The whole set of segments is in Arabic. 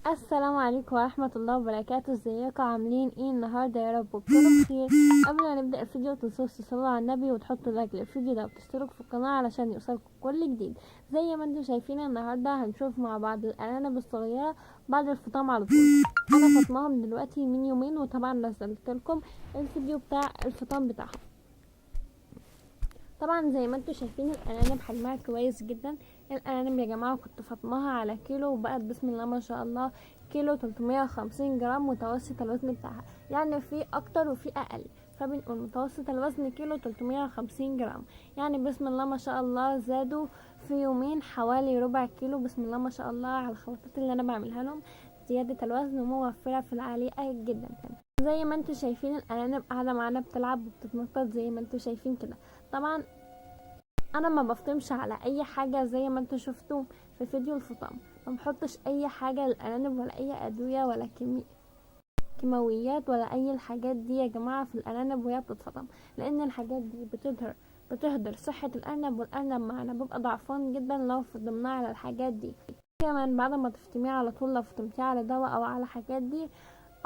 السلام عليكم ورحمة الله وبركاته. ازيكم عاملين ايه النهاردة؟ يا رب تكونوا بخير. قبل ما نبدأ الفيديو متنسوش تصلوا على النبي وتحطوا لايك للفيديو ده وتشتركوا في القناة علشان يوصلكم كل جديد. زي ما انتم شايفين النهاردة هنشوف مع بعض الأرانب الصغيرة بعد الفطام على طول. انا فطماهم دلوقتي من يومين، وطبعا نزلت لكم الفيديو بتاع الفطام بتاعهم. طبعا زي ما انتم شايفين الارانب حجمها كويس جدا. الارانب يا جماعه كنت فاطماها على كيلو، وبقت بسم الله ما شاء الله كيلو 350 جرام متوسط الوزن بتاعها، يعني في اكتر وفي اقل، فبنقول متوسط الوزن كيلو 350 جرام. يعني بسم الله ما شاء الله زادوا في يومين حوالي ربع كيلو، بسم الله ما شاء الله على الخلطات اللي انا بعملها لهم. زيادة الوزن وموفرة في العليقة جدا كمان. زي ما انتم شايفين الارانب قاعدة معانا بتلعب وبتتنطط زي ما انتم شايفين كده. طبعا انا ما بفطمش على اي حاجه زي ما انتوا شفتوا في فيديو الفطام. ما بحطش اي حاجه للارانب ولا اي ادويه ولا كيماويات ولا اي الحاجات دي يا جماعه في الارانب وهي بتتفطم، لان الحاجات دي بتهدر صحه الارنب، والارنب معنا بيبقى ضعفان جدا لو فضمناه على الحاجات دي. كمان بعد ما تفطميه على طول، لو فطمتيه على دواء او على حاجات دي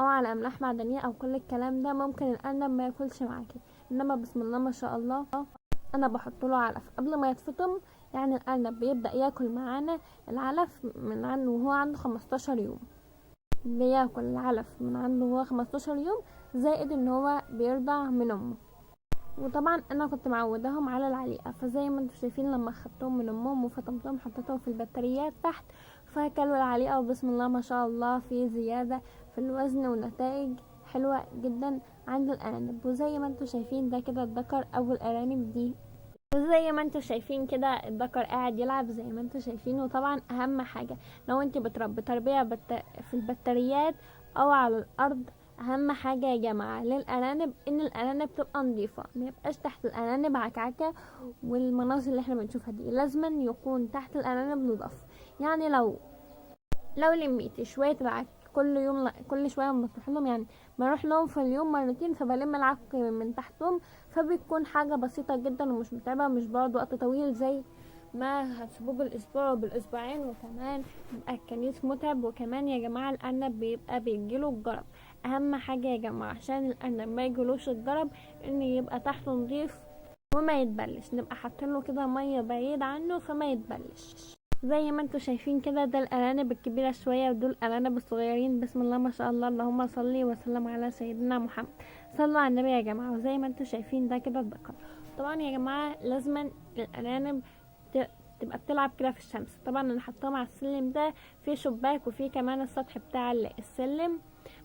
او على املاح معدنيه او كل الكلام ده، ممكن الارنب ما ياكلش معاكي. انما بسم الله ما شاء الله انا بحط له علف قبل ما يتفطم. يعني الارنب بيبدا ياكل معانا العلف من عنده وهو عنده 15 يوم، بياكل العلف من عنده وهو 15 يوم، زائد ان هو بيرضع من امه. وطبعا انا كنت معوداهم على العليقه، فزي ما انتم شايفين لما خدتهم من امهم وفطمتهم حطيتهم في البطاريات تحت، فاكلوا العليقه وبسم الله ما شاء الله في زياده في الوزن ونتائج حلوه جدا عند الارانب. وزي ما انتم شايفين ده كده الذكر او الارانب دي، زي ما انتوا شايفين كده الذكر قاعد يلعب زي ما انتوا شايفين. وطبعا اهم حاجة لو انت بتربي تربية في البطاريات او على الارض، اهم حاجة يا جماعة للارانب ان الارانب تبقى نظيفة، ما يبقاش تحت الارانب عكعكة والمناظر اللي احنا بنشوفها دي. لازما يكون تحت الارانب نضاف. يعني لو لميت شوية العك كل يوم، كل شوية ما بروح لهم، يعني بروح لهم في اليوم مرتين، فبلم العك من تحتهم، فبتكون حاجة بسيطة جدا ومش متعبة، مش بقعد وقت طويل زي ما هتسيبوه بالاسبوع وبالاسبوعين، وكمان بيبقى الكنيس متعب. وكمان يا جماعة الارنب بيبقى بيجيله الجرب. اهم حاجة يا جماعة عشان الارنب ما يجيلوش الجرب ان يبقى تحته نضيف وما يتبلش، نبقى حاطينله كده مية بعيد عنه فما يتبلش. زي ما انتوا شايفين كده ده الارانب الكبيره شويه ودول الارانب الصغيرين. بسم الله ما شاء الله، اللهم صل وسلم على سيدنا محمد. صلوا على النبي يا جماعه. وزي ما انتوا شايفين ده كده الذكر. طبعا يا جماعه لازما الارانب تبقى بتلعب كده في الشمس. طبعا انا حطاهم على السلم ده في شباك، وفي كمان السطح بتاع السلم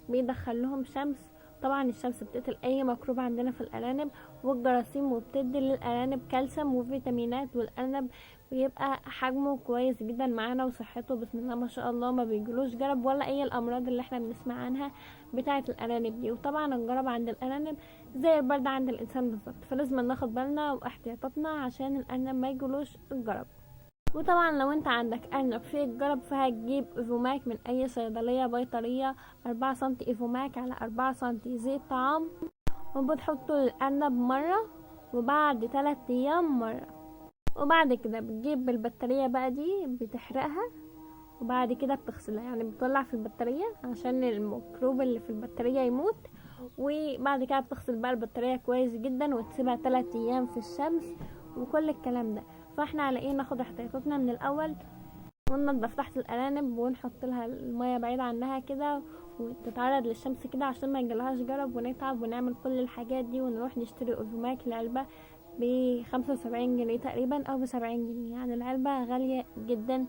بيدخل لهم شمس. طبعا الشمس بتقتل اي ميكروب عندنا في الارانب والجراثيم، وبتدي للارانب كالسيوم وفيتامينات، والارنب بيبقى حجمه كويس جدا معانا وصحته بسم الله ما شاء الله، ما بيجلوش جرب ولا اي الامراض اللي احنا بنسمع عنها بتاعه الارانب دي. وطبعا الجرب عند الارانب زي البرد عند الانسان بالظبط، فلازم ناخد بالنا واحتياطاتنا عشان الارنب ما يجلوش الجرب. وطبعا لو انت عندك ارنب فيه الجرب فهتجيب ايفوماك من اي صيدليه بيطريه، 4 سنتي ايفوماك على 4 سنتي زيت طعام، وبتحطه للارنب مره وبعد 3 ايام مره. وبعد كده بتجيب البطارية بقى دي بتحرقها، وبعد كده بتغسلها، يعني بتولع في البطارية عشان الميكروب اللي في البطارية يموت. وبعد كده بتغسل بقى البطارية كويس جدا وتسيبها 3 ايام في الشمس وكل الكلام ده. فاحنا على ايه ناخد احتياطاتنا من الاول وننضف تحت الارانب ونحط لها المية بعيد عنها كده وتتعرض للشمس كده عشان ما يجيلهاش جرب، ونتعب ونعمل كل الحاجات دي ونروح نشتري اوزوماك العلبة ب75 جنيه تقريبا او ب70 جنيه، يعني العلبة غالية جدا.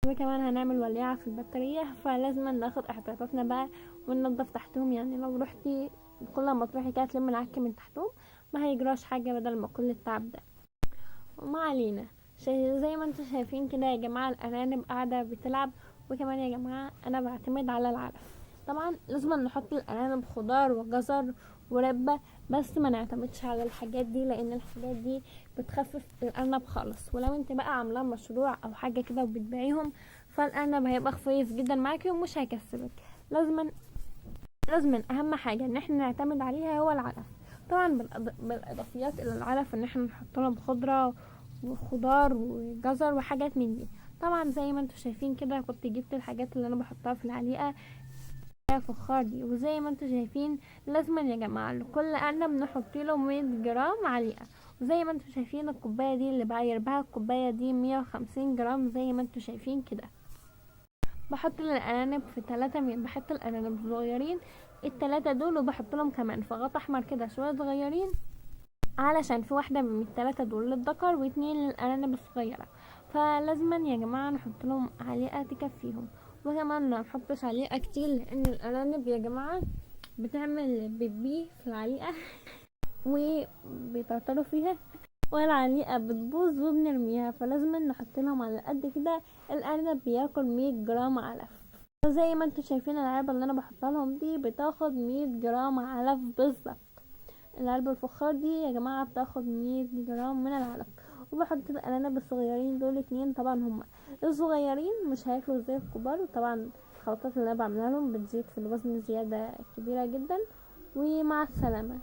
وكمان هنعمل وليعة في البطارية، فلازم ناخد احتياطاتنا بقى وننضف تحتهم. يعني لو رحتي كل ما تروحي كده تلم العك من تحتهم ما هيجراش حاجة بدل ما كل التعب ده. وما علينا، زي ما انتم شايفين كده يا جماعة الارانب قاعدة بتلعب. وكمان يا جماعة انا بعتمد على العلف. طبعا لازم نحط الارانب خضار وجزر وربة، بس ما نعتمدش على الحاجات دي لان الحاجات دي بتخفف الارنب خالص. ولو انت بقى عاملاه مشروع او حاجة كده وبتبيعيهم فالارنب هيبقى كويس جدا معاكي ومش هيكسبك. لازما اهم حاجة ان احنا نعتمد عليها هو العلف. طبعا بالاضافيات الى العلف ان احنا نحط لهم خضرة وخضار وجزر وحاجات من دي. طبعا زي ما انتوا شايفين كده كنت جبت الحاجات اللي انا بحطها في العليقة فخار دي. وزي ما انتوا شايفين لازم يا جماعة لكل ارنب نحط له 100 جرام عليقة. وزي ما انتوا شايفين الكوباية دي اللي بعاير بها الكوباية دي 150 جرام زي ما انتوا شايفين كده. بحط الارانب في 3 بحط الارانب صغيرين التلاتة دول، وبحط لهم كمان في غطا احمر كده شوية صغيرين علشان في واحدة من التلاتة دول للذكر واتنين للارانب الصغيرة. فلازما يا جماعة نحط لهم عليقة تكفيهم. وكمان ما نحطش عليقة كتير لان الارانب يا جماعة بتعمل بيبي في العليقة وبيطرطروا فيها والعليقة بتبوظ وبنرميها، فلازم نحط لهم على قد كده. الارنب بياكل 100 جرام علف. زي ما انتوا شايفين العلبة اللي انا بحطها لهم دي بتاخد 100 جرام علف بالظبط. العلبة الفخار دي يا جماعة بتاخد 100 جرام من العلف. وبحط الارانب الصغيرين دول 2، طبعا هم الصغيرين مش هياكلوا زي الكبار. وطبعا الخلطات اللي انا بعملها لهم بتزيد في الوزن زيادة كبيرة جدا. ومع السلامة.